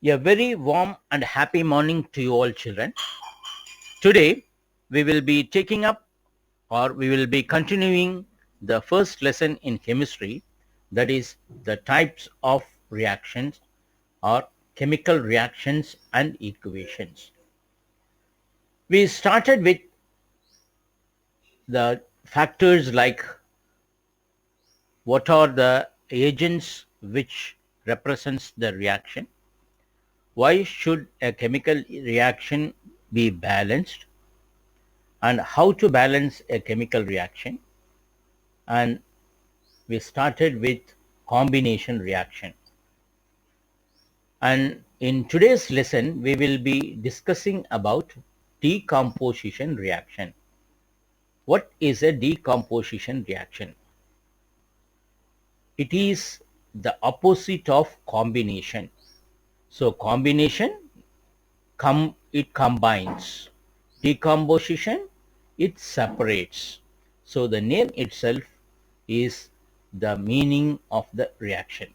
A very warm and happy morning to you all children. Today we will be taking up or we will be continuing the first lesson in chemistry, that is the types of reactions or chemical reactions and equations. We started with the factors like what are the agents which represents the reaction, why should a chemical reaction be balanced, and how to balance a chemical reaction, and we started with combination reaction. And in today's lesson we will be discussing about decomposition reaction. What is a decomposition reaction? It is the opposite of combination. So combination, it combines. Decomposition, it separates. So the name itself is the meaning of the reaction.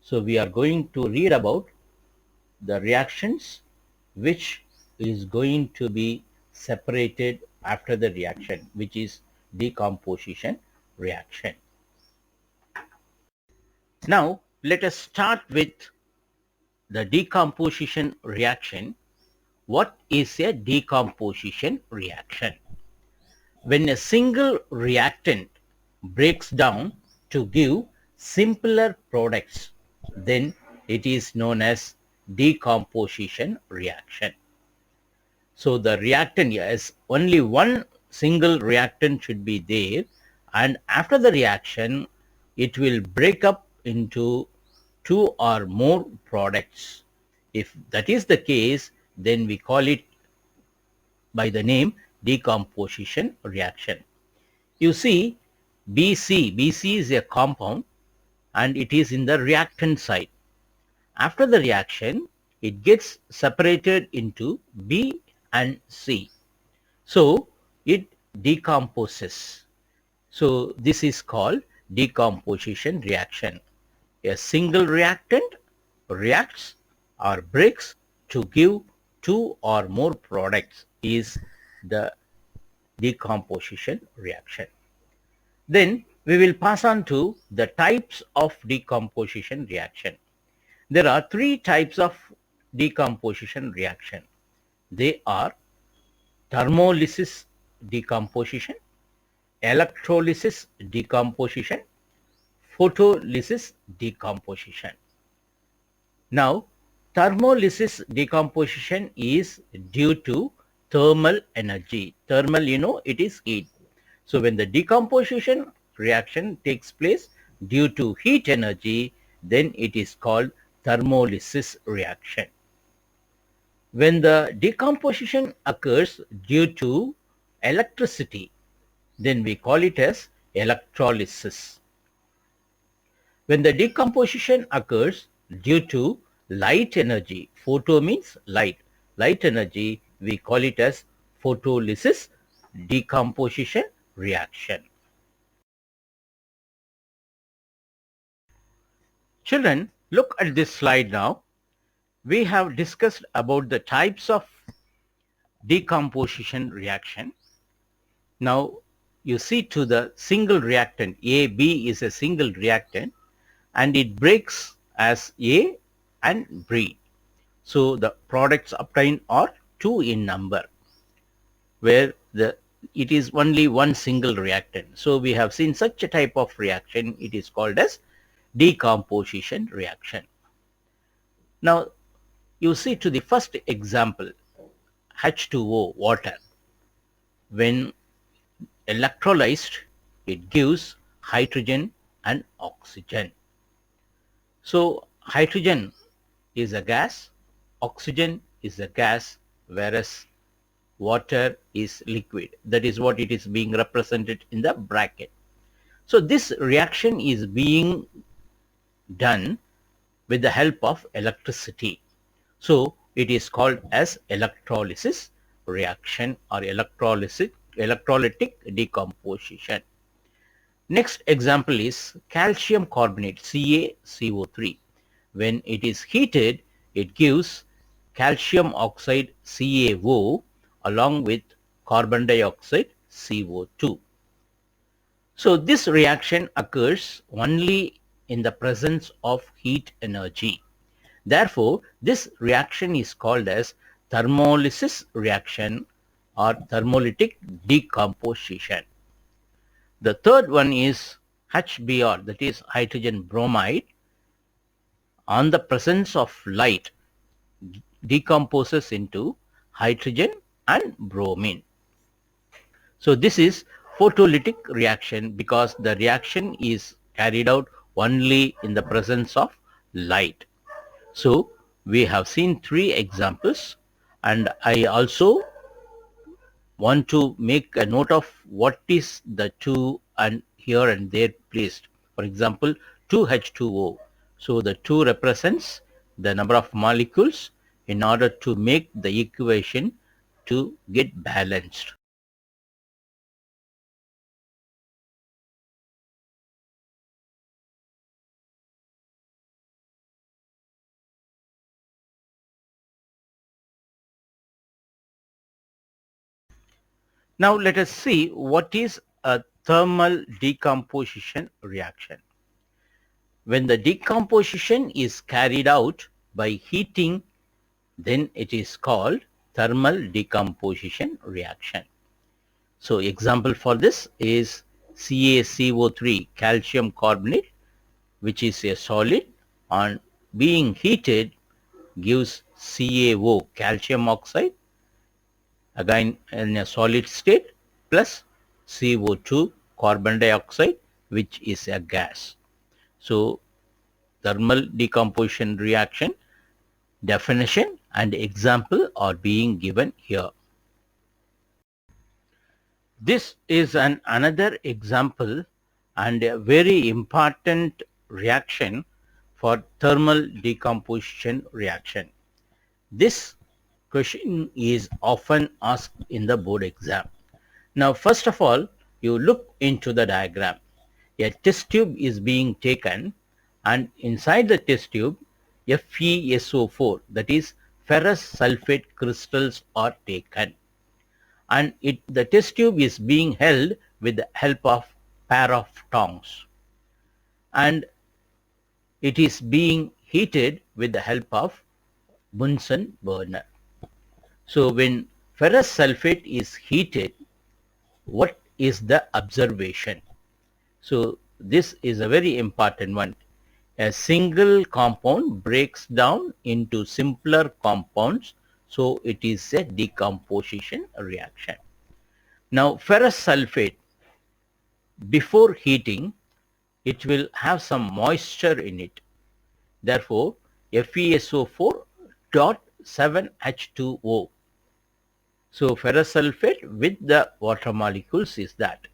So we are going to read about the reactions which is going to be separated after the reaction, which is decomposition reaction. Now let us start with the decomposition reaction. What is a decomposition reaction? When a single reactant breaks down to give simpler products, then it is known as decomposition reaction. So the reactant, yes, only one single reactant should be there, and after the reaction it will break up into two or more products. If that is the case, then we call it by the name decomposition reaction. You see, Bc is a compound and it is in the reactant side. After the reaction, it gets separated into B and C. So it decomposes. So this is called decomposition reaction. A single reactant reacts or breaks to give two or more products is the decomposition reaction. Then we will pass on to the types of decomposition reaction. There are three types of decomposition reaction. They are thermolysis decomposition, electrolysis decomposition, photolysis decomposition. Now, thermolysis decomposition is due to thermal energy. Thermal, it is heat. So when the decomposition reaction takes place due to heat energy, then it is called thermolysis reaction. When the decomposition occurs due to electricity, then we call it as electrolysis. When the decomposition occurs due to light energy, photo means light energy, we call it as photolysis decomposition reaction. Children, look at this slide now. We have discussed about the types of decomposition reaction. Now you see to the single reactant, AB is a single reactant and it breaks as A and B. So the products obtained are two in number, where it is only one single reactant. So we have seen such a type of reaction. It is called as decomposition reaction. Now you see to the first example, H2O, water. When electrolyzed, it gives hydrogen and oxygen. So hydrogen is a gas, oxygen is a gas, whereas water is liquid. That is what it is being represented in the bracket. So this reaction is being done with the help of electricity. So it is called as electrolysis reaction or electrolytic decomposition. Next example is calcium carbonate, CaCO3. When it is heated, it gives calcium oxide CaO along with carbon dioxide CO2. So this reaction occurs only in the presence of heat energy. Therefore, this reaction is called as thermolysis reaction or thermolytic decomposition. The third one is HBr, that is hydrogen bromide. On the presence of light, decomposes into hydrogen and bromine. So this is photolytic reaction because the reaction is carried out only in the presence of light. So we have seen three examples, and I also want to make a note of what is the 2 and here and there placed. For example, 2H2O. So the 2 represents the number of molecules in order to make the equation to get balanced. Now let us see what is a thermal decomposition reaction. When the decomposition is carried out by heating, then it is called thermal decomposition reaction. So example for this is CaCO3, calcium carbonate, which is a solid, on being heated gives CaO, calcium oxide, again in a solid state, plus CO2, carbon dioxide, which is a gas. So thermal decomposition reaction definition and example are being given here. This is another example and a very important reaction for thermal decomposition reaction. This question is often asked in the board exam. Now first of all, you look into the diagram. A test tube is being taken, and inside the test tube FeSO4, that is ferrous sulfate crystals, are taken, and the test tube is being held with the help of pair of tongs, and it is being heated with the help of Bunsen burner. So when ferrous sulfate is heated, what is the observation? So this is a very important one. A single compound breaks down into simpler compounds, so it is a decomposition reaction. Now ferrous sulfate, before heating, it will have some moisture in it. Therefore, FeSO4 dot 7H2O. So ferrous sulfate with the water molecules is that.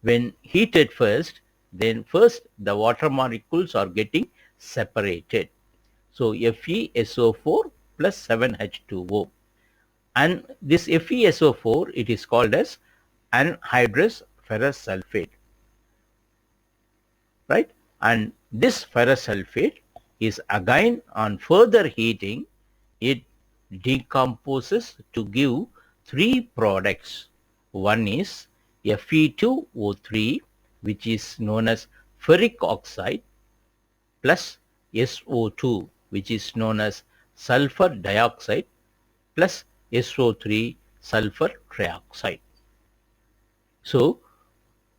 When heated first, then first the water molecules are getting separated. So FeSO4 plus 7H2O. And this FeSO4, it is called as anhydrous ferrous sulfate, right? And this ferrous sulfate is again on further heating, it decomposes to give three products. One is Fe2O3, which is known as ferric oxide, plus SO2, which is known as sulfur dioxide, plus SO3, sulfur trioxide. So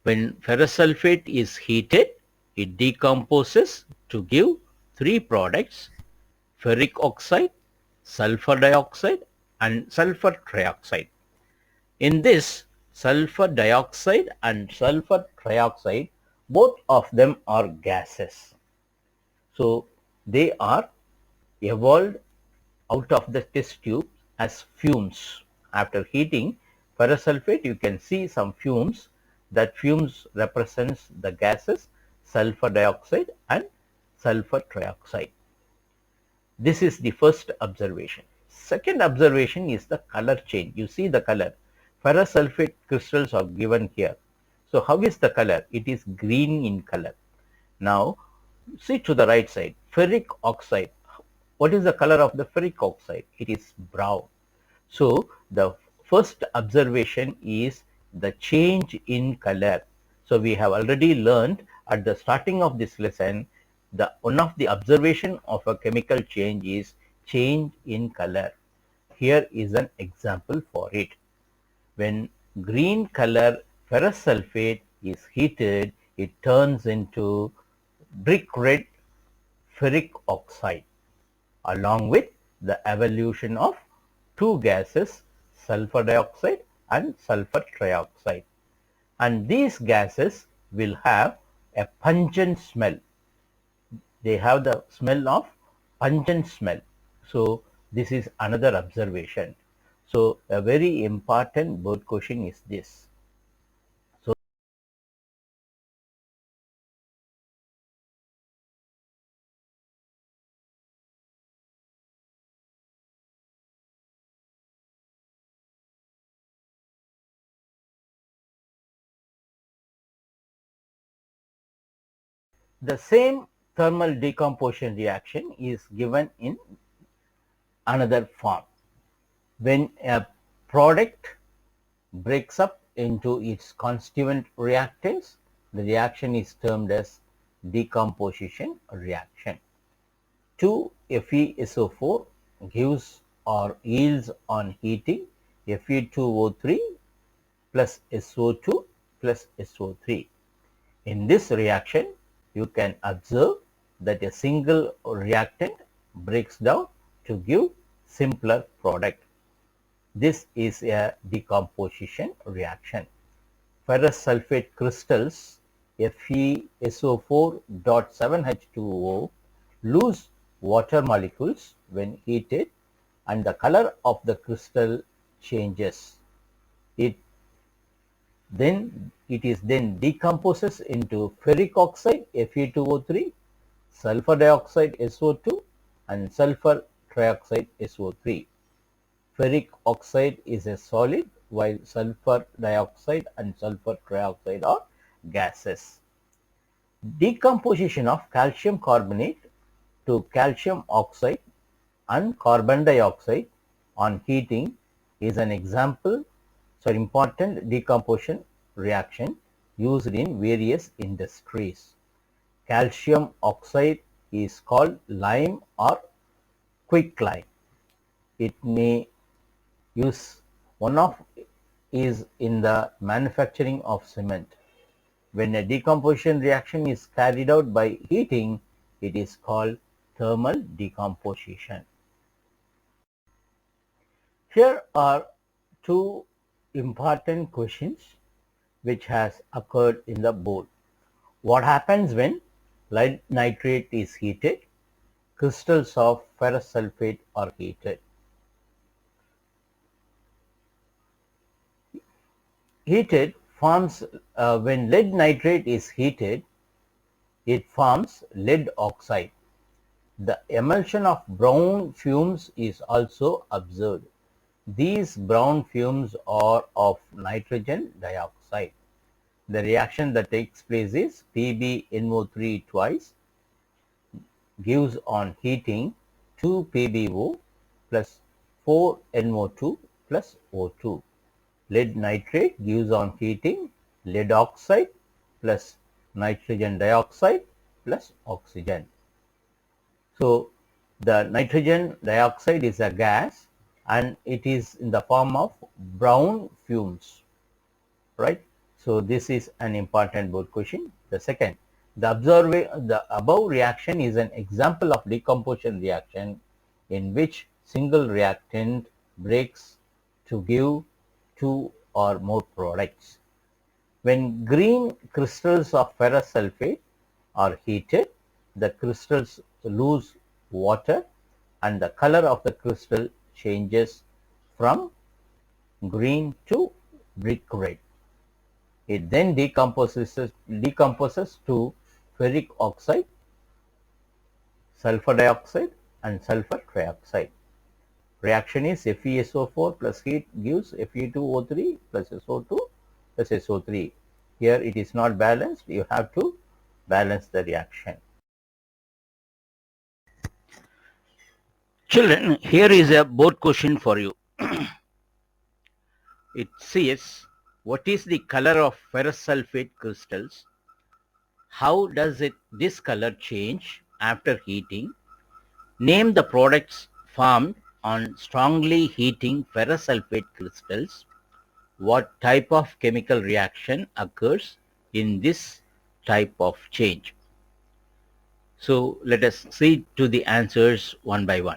when ferrous sulfate is heated, it decomposes to give three products: ferric oxide, sulfur dioxide, and sulfur trioxide. In this, sulfur dioxide and sulfur trioxide, both of them are gases. So they are evolved out of the test tube as fumes. After heating ferrous sulfate, you can see some fumes. That fumes represents the gases sulfur dioxide and sulfur trioxide. This is the first observation. Second observation is the color change. You see the color. Ferrous sulfate crystals are given here. So how is the color? It is green in color. Now see to the right side, ferric oxide. What is the color of the ferric oxide? It is brown. So the first observation is the change in color. So we have already learned at the starting of this lesson, one of the observation of a chemical change is change in color. Here is an example for it. When green color ferrous sulfate is heated, it turns into brick red ferric oxide along with the evolution of two gases, sulfur dioxide and sulfur trioxide. And these gases will have a pungent smell. They have the smell of pungent smell. So this is another observation. So a very important board question is this. So the same thermal decomposition reaction is given in another form. When a product breaks up into its constituent reactants, the reaction is termed as decomposition reaction. 2FeSO4 gives or yields on heating Fe2O3 plus SO2 plus SO3. In this reaction, you can observe that a single reactant breaks down to give simpler product. This is a decomposition reaction. Ferrous sulfate crystals FeSO4.7H2O lose water molecules when heated and the color of the crystal changes. It is then decomposes into ferric oxide Fe2O3, sulfur dioxide SO2 and sulfur trioxide SO3. Ferric oxide is a solid while sulfur dioxide and sulfur trioxide are gases. Decomposition of calcium carbonate to calcium oxide and carbon dioxide on heating is an important decomposition reaction used in various industries. Calcium oxide is called lime or quicklime. It may use is in the manufacturing of cement. When a decomposition reaction is carried out by heating, it is called thermal decomposition. Here are two important questions which has occurred in the board. What happens when lead nitrate is heated? Crystals of ferrous sulfate are heated. Heated forms when lead nitrate is heated, it forms lead oxide. The emulsion of brown fumes is also observed. These brown fumes are of nitrogen dioxide. The reaction that takes place is PbNO3 twice gives on heating 2PbO plus 4NO2 plus O2. Lead nitrate gives on heating lead oxide plus nitrogen dioxide plus oxygen. So the nitrogen dioxide is a gas and it is in the form of brown fumes, right? So this is an important board question. The second, the above reaction is an example of decomposition reaction in which single reactant breaks to give two or more products. When green crystals of ferrous sulfate are heated, the crystals lose water and the color of the crystal changes from green to brick red. It then decomposes to ferric oxide, sulfur dioxide and sulfur trioxide. Reaction is FeSO4 plus heat gives Fe2O3 plus SO2 plus SO3. Here it is not balanced, you have to balance the reaction. Children, here is a board question for you. It says, what is the color of ferrous sulfate crystals? How does this color change after heating? Name the products formed on strongly heating ferrous sulfate crystals. What type of chemical reaction occurs in this type of change? So let us see to the answers one by one.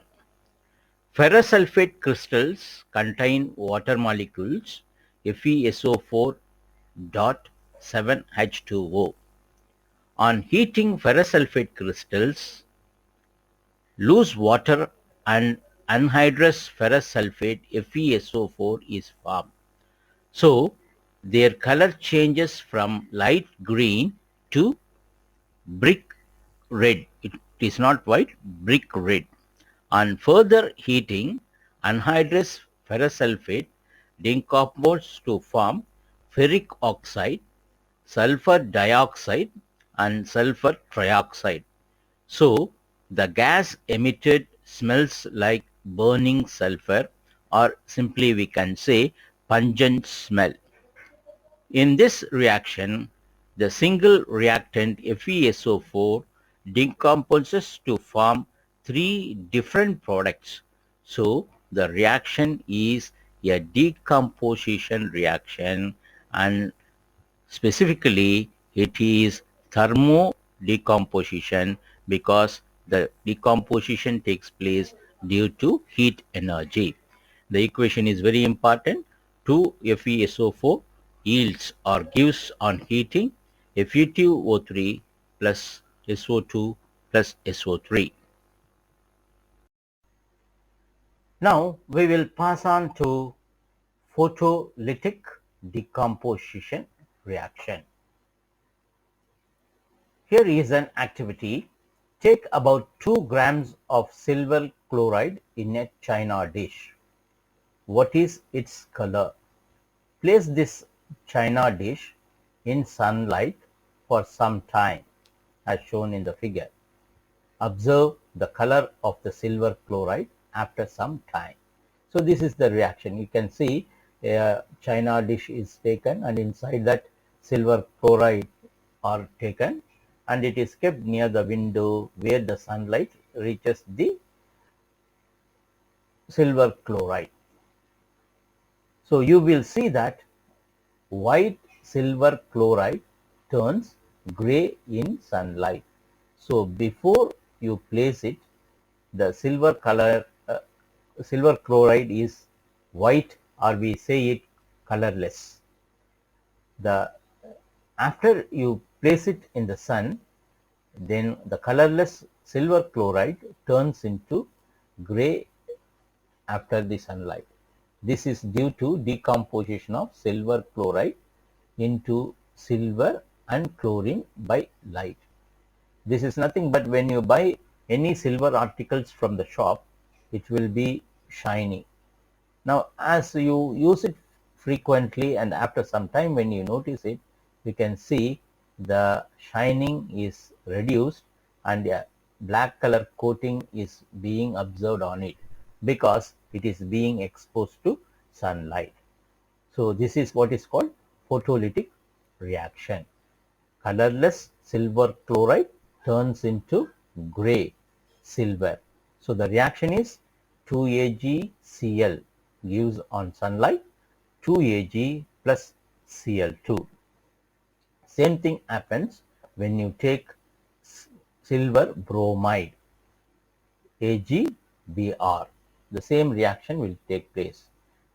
Ferrous sulfate crystals contain water molecules FeSO4.7H2O. On heating ferrous sulfate crystals, loose water and anhydrous ferrous sulfate FeSO4 is formed. So their color changes from light green to brick red. It is not white, brick red. On further heating, anhydrous ferrous sulfate decomposes to form ferric oxide, sulfur dioxide and sulfur trioxide. So the gas emitted smells like burning sulfur, or simply we can say pungent smell. In this reaction, the single reactant FeSO4 decomposes to form three different products. So the reaction is a decomposition reaction, and specifically it is thermo decomposition because the decomposition takes place due to heat energy. The equation is very important. 2FeSO4 yields or gives on heating Fe2O3 plus SO2 plus SO3. Now we will pass on to photolytic decomposition reaction. Here is an activity. Take about 2 grams of silver chloride in a china dish. What is its color? Place this china dish in sunlight for some time as shown in the figure. Observe the color of the silver chloride after some time. So this is the reaction. You can see a china dish is taken and inside that silver chloride are taken and it is kept near the window where the sunlight reaches the silver chloride. So you will see that white silver chloride turns gray in sunlight. So before you place it, the silver chloride is white, or we say it colorless. After you place it in the sun, then the colorless silver chloride turns into gray after the sunlight. This is due to decomposition of silver chloride into silver and chlorine by light. This is nothing but when you buy any silver articles from the shop, it will be shiny. Now as you use it frequently and after some time when you notice it, you can see the shining is reduced and a black color coating is being observed on it because it is being exposed to sunlight. So this is what is called photolytic reaction. Colorless silver chloride turns into gray silver. So the reaction is 2AgCl gives on sunlight 2Ag plus Cl2. Same thing happens when you take silver bromide AgBr. The same reaction will take place.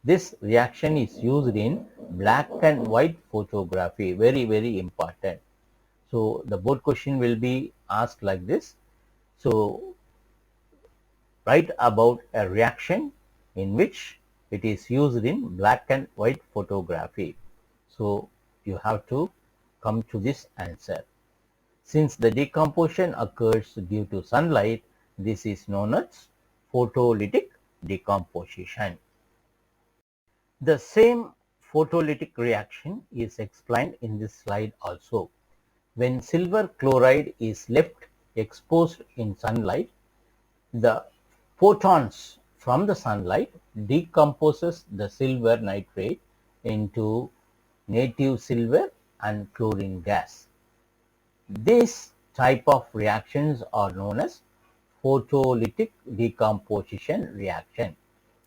This reaction is used in black and white photography. Very, very important. So the board question will be asked like this. So write about a reaction in which it is used in black and white photography. So you have to come to this answer. Since the decomposition occurs due to sunlight, this is known as photolytic decomposition. The same photolytic reaction is explained in this slide also. When silver chloride is left exposed in sunlight, the Photons from the sunlight decomposes the silver nitrate into native silver and chlorine gas. This type of reactions are known as photolytic decomposition reaction.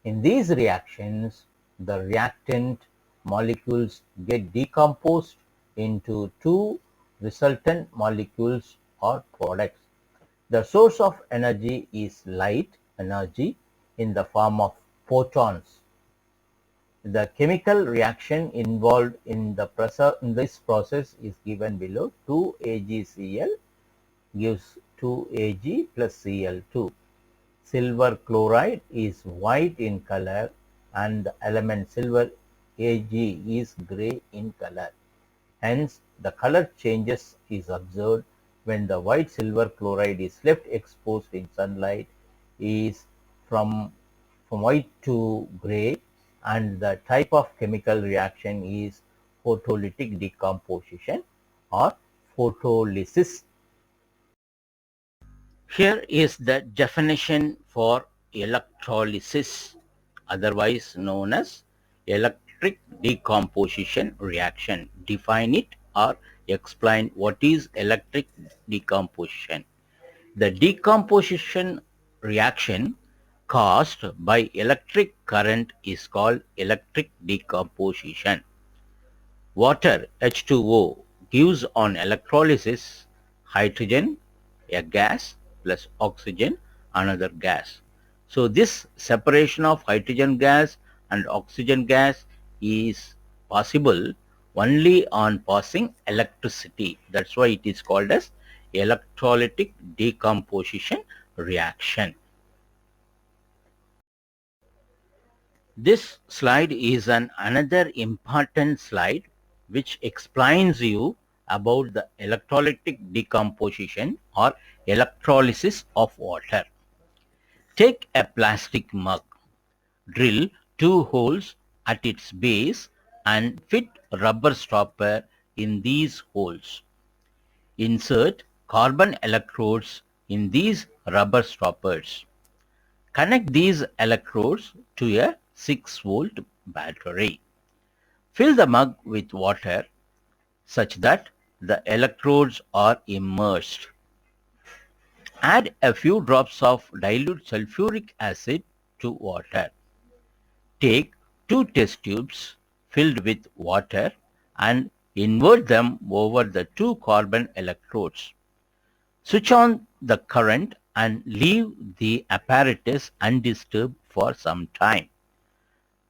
In these reactions, the reactant molecules get decomposed into two resultant molecules or products. The source of energy is light energy in the form of photons. The chemical reaction involved in this process is given below. 2AgCl gives 2Ag plus Cl2. Silver chloride is white in color and the element silver Ag is gray in color. Hence, the color changes is observed when the white silver chloride is left exposed in sunlight is from white to gray, and the type of chemical reaction is photolytic decomposition or photolysis. Here is the definition for electrolysis, otherwise known as electric decomposition reaction. Define it or explain what is electric decomposition. The decomposition reaction caused by electric current is called electric decomposition. Water H2O gives on electrolysis hydrogen, a gas, plus oxygen, another gas. So this separation of hydrogen gas and oxygen gas is possible only on passing electricity. That's why it is called as electrolytic decomposition reaction. This slide is another important slide which explains you about the electrolytic decomposition or electrolysis of water. Take a plastic mug, drill 2 holes at its base and fit rubber stopper in these holes. Insert carbon electrodes in these rubber stoppers. Connect these electrodes to a 6-volt battery. Fill the mug with water such that the electrodes are immersed. Add a few drops of dilute sulfuric acid to water. Take 2 test tubes filled with water and invert them over the 2 carbon electrodes. Switch on the current and leave the apparatus undisturbed for some time.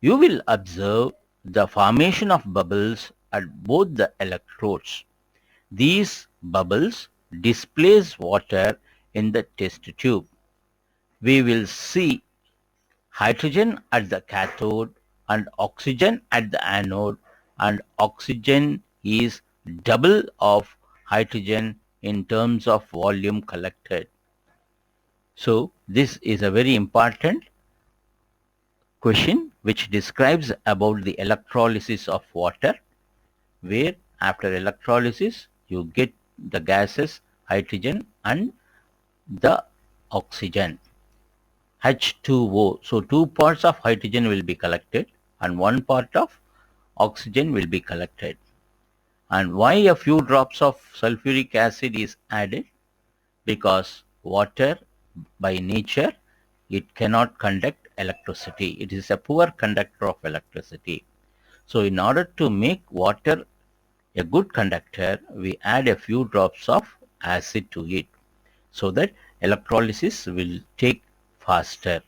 You will observe the formation of bubbles at both the electrodes. These bubbles displace water in the test tube. We will see hydrogen at the cathode and oxygen at the anode, and oxygen is double of hydrogen in terms of volume collected. So this is a very important question which describes about the electrolysis of water, where after electrolysis you get the gases hydrogen and the oxygen, H2O. So 2 parts of hydrogen will be collected and 1 part of oxygen will be collected. And why a few drops of sulfuric acid is added? Because water by nature, it cannot conduct electricity. It is a poor conductor of electricity. So in order to make water a good conductor, we add a few drops of acid to it so that electrolysis will take faster,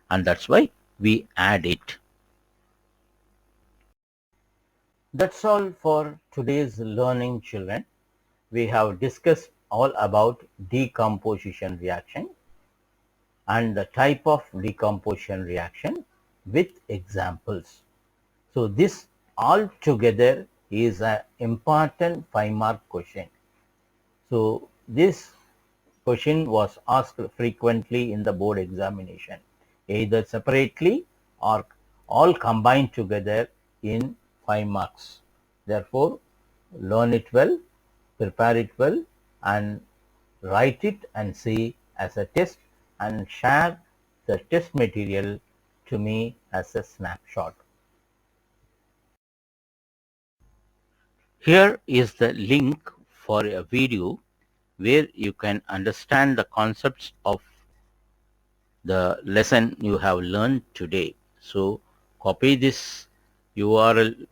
and that's why we add it. That's all for today's learning, children. We have discussed all about decomposition reaction and the type of decomposition reaction with examples. So this all together is an important 5-mark question. So this question was asked frequently in the board examination, either separately or all combined together in 5 marks. Therefore, learn it well, prepare it well, and write it and see as a test, and share the test material to me as a snapshot. Here is the link for a video where you can understand the concepts of the lesson you have learned today. So copy this URL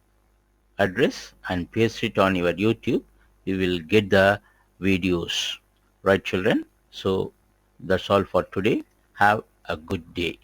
address and paste it on your YouTube. You will get the videos. Right, children? So that's all for today. Have a good day.